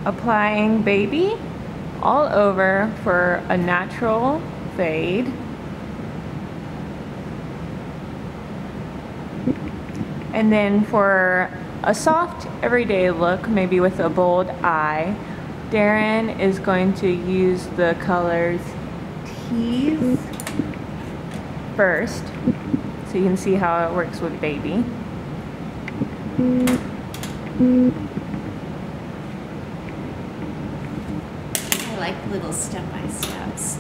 Applying Baby all over for a natural fade. And then for a soft everyday look, maybe with a bold eye, Darren is going to use the colors Tease first, so you can see how it works with Baby. I like little step-by-steps.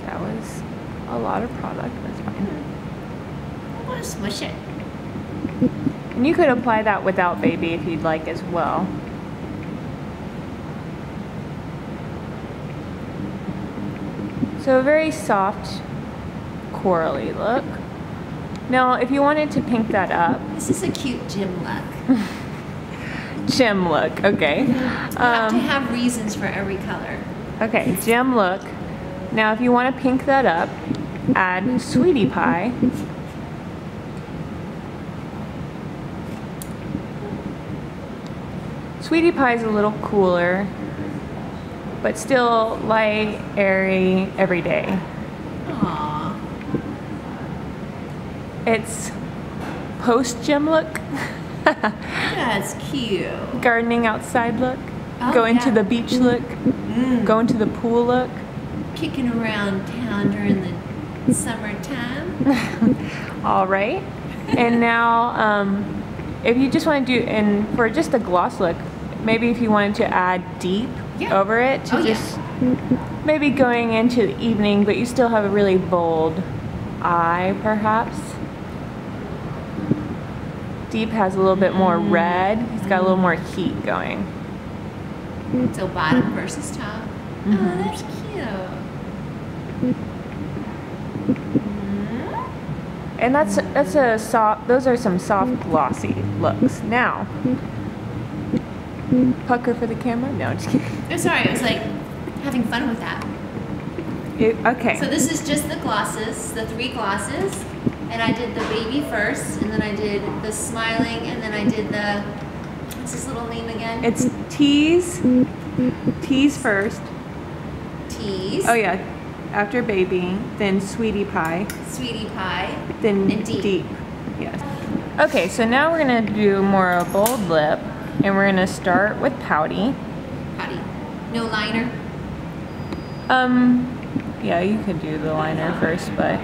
That was a lot of product, that's fine. I want to smush it. And you could apply that without Baby if you'd like as well. So a very soft, corally look. Now, if you wanted to pink that up. This is a cute gym look. Gym look, okay. You have to have reasons for every color. Okay, gym look. Now, if you want to pink that up, add Sweetie Pie. Sweetie Pie is a little cooler, but still light, airy, everyday. Aww. It's post-gym look. That's cute. Gardening outside look. Oh, Going to yeah. the beach look. Going to the pool look. Kicking around town during the summertime. All right. And now, if you just want to do, and for just a gloss look, maybe if you wanted to add deep over it to just maybe going into the evening, but you still have a really bold eye, perhaps. Deep has a little bit more red. He's got a little more heat going. So bottom versus top. Oh, that's cute. And that's a soft. Those are some soft glossy looks. Now, pucker for the camera. No, I'm just kidding. I'm sorry. I was like having fun with that. Okay. So this is just the glosses, the 3 glosses, and I did the Baby first, and then I did the Smiling, and then I did the, what's his little name again? It's Tease. Tease first. Tease. Oh yeah. After Baby, then Sweetie Pie. Sweetie Pie. Then and Deep. Yes. Okay, so now we're gonna do more a bold lip, and we're gonna start with Pouty. Pouty. No liner. Yeah, you could do the liner first, but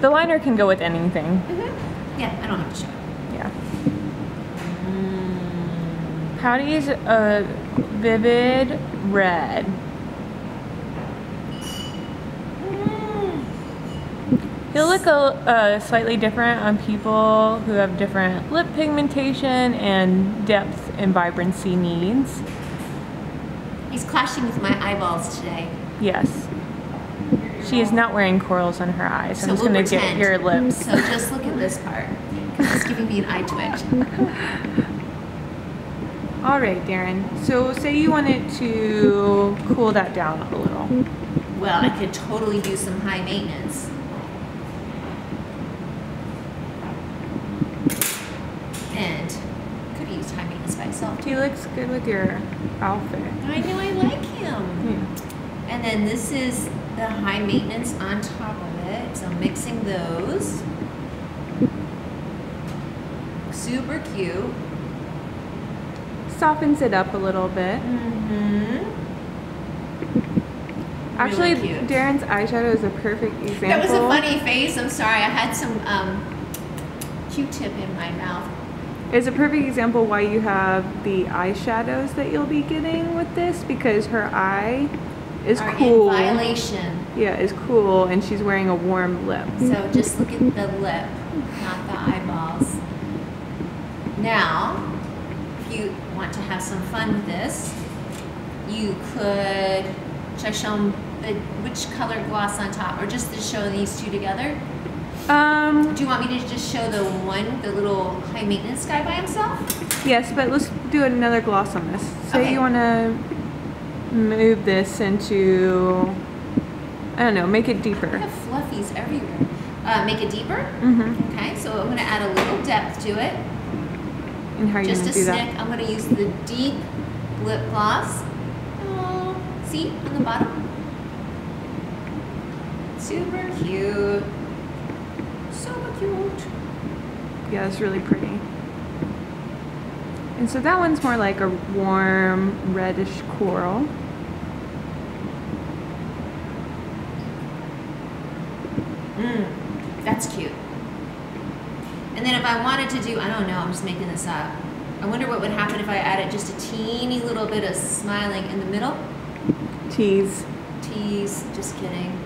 the liner can go with anything. Yeah, I don't have to show it. Yeah. Pouty is a vivid red. He'll look slightly different on people who have different lip pigmentation and depth and vibrancy needs. He's clashing with my eyeballs today. Yes. She is not wearing corals on her eyes. I'm So just going to get pretend. your lips. So just look at this part, because it's giving me an eye twitch. All right, Darren. So say you wanted to cool that down a little. Well, I could totally use some high maintenance. And could use high maintenance by itself too. He looks good with your outfit. I know, I like him. And then this is the high maintenance on top of it. So mixing those. Super cute. Softens it up a little bit. Actually, Really cute. Darren's eyeshadow is a perfect example. That was a funny face. I'm sorry. I had some Q-tip in my mouth. It's a perfect example why you have the eyeshadows that you'll be getting with this, because her eye is cool. In violation. Yeah, is cool, and she's wearing a warm lip. So just look at the lip, not the eyeballs. Now, if you want to have some fun with this, you could, should I show them which color gloss on top, or just to show these 2 together? Do you want me to just show the little high maintenance guy by himself? Yes, but let's do another gloss on this. Say Okay. you want to move this into I don't know, make it deeper. I have fluffies everywhere. Make it deeper? Mm-hmm. Okay, so I'm gonna add a little depth to it. And how are you Just gonna a do snick. that? I'm gonna use the deep lip gloss. Oh, see on the bottom? Super cute. Super cute. Yeah, it's really pretty. And so that one's more like a warm reddish coral. That's cute. And then if I wanted to do, I don't know, I'm just making this up. I wonder what would happen if I added just a teeny little bit of smiling in the middle. Tease. Tease, just kidding.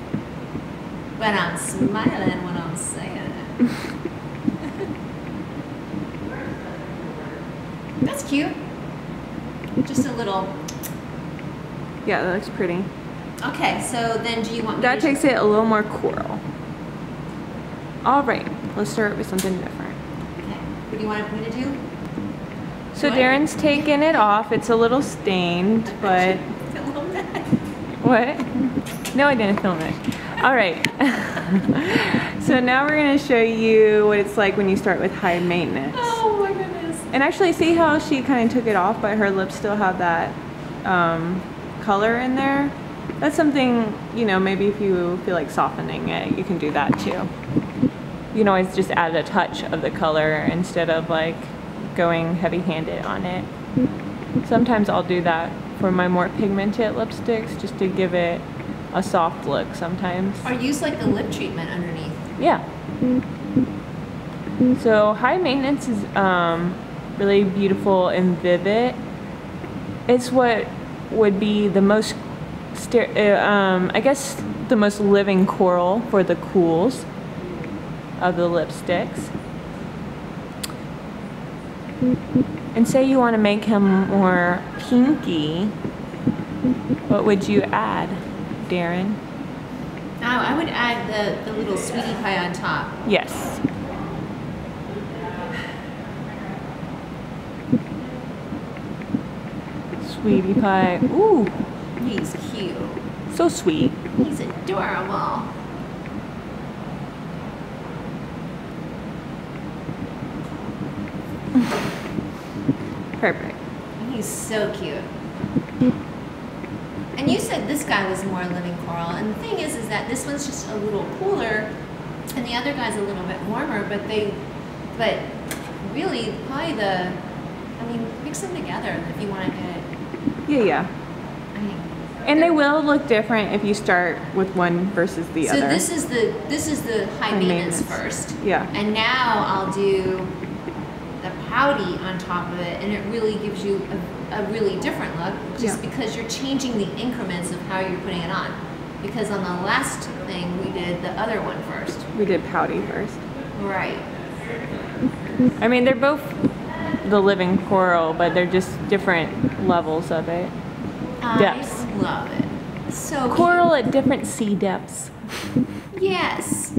But I'm smiling when I'm saying it. That's cute. Just a little. Yeah, that looks pretty. Okay, so then do you want me That to takes it a little more coral. All right, let's start with something different. Okay, what do you want me to do? So What? Darren's taking it off. It's a little stained, but Film that. what? No, I didn't film it. All right. So now we're gonna show you what it's like when you start with high maintenance. Oh my goodness. And actually, see how she kind of took it off, but her lips still have that color in there? That's something, you know, maybe if you feel like softening it, you can do that too. You can always just add a touch of the color instead of like going heavy-handed on it. Sometimes I'll do that for my more pigmented lipsticks just to give it a soft look sometimes. Or use like the lip treatment underneath. Yeah. So high maintenance is really beautiful and vivid. It's what would be the most, I guess, the most living coral for the cools of the lipsticks. And say you want to make him more pinky, what would you add, Darren? Now I would add the little sweetie pie on top. Yes. Sweetie pie. Ooh, He's cute. so sweet. He's adorable. Perfect. He's so cute. And you said this guy was more living coral, and the thing is that this one's just a little cooler, and the other guy's a little bit warmer. But really, probably mix them together if you want to get it. Yeah. I mean, And they will look different if you start with one versus the so other. this is the high maintenance first. Yeah. And now I'll do the pouty on top of it, and it really gives you a really different look, just because you're changing the increments of how you're putting it on. Because on the last thing, we did the other one first. We did pouty first. Right. I mean, they're both the living coral, but they're just different levels of it. Depths. I love it. So Coral at different sea depths. cute. Yes.